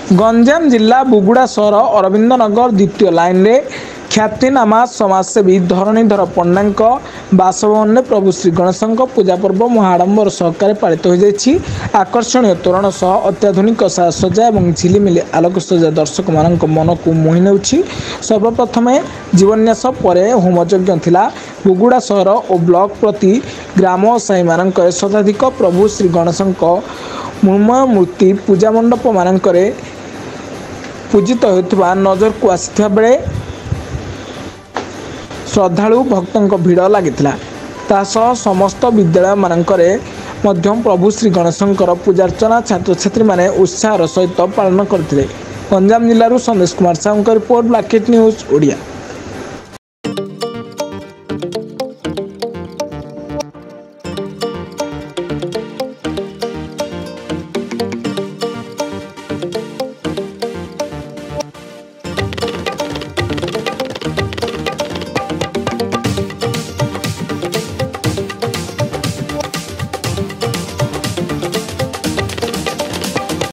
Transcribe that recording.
गंजाम जिला बुगुड़ा सहर अरविंद नगर द्वितीय लाइन रे ख्यातिनामा समाजसेवी धरणीधर पंडा बासभवन में प्रभु श्री गणेश पूजा पर्व महाडंबर सहकार पालित हो जाएगी। आकर्षणीय तोरण सह अत्याधुनिक साजसज्जा और झिलिमिली आलोकसज्जा दर्शक मान मन को मोहि नेउछि। सर्वप्रथम जीवन्यास पर होमयज्ञ थिला। बुगुड़ा सहर और ब्लॉक प्रति ग्राम साई मानक शताधिक प्रभु श्री गणेश मृण्मय मूर्ति पूजा मंडप मानक पूजित होता नजर को आसिथिबा बेले श्रद्धालु भक्तों भीड़ लगी समस्त विद्यालय मानकरे मध्य प्रभु श्री गणेशंकर पूजार्चना छात्र छात्री माने उत्साह सहित पालन करते। गंजाम जिलूर संदेश कुमार साहू रिपोर्ट ब्लैकेट न्यूज ओडिया।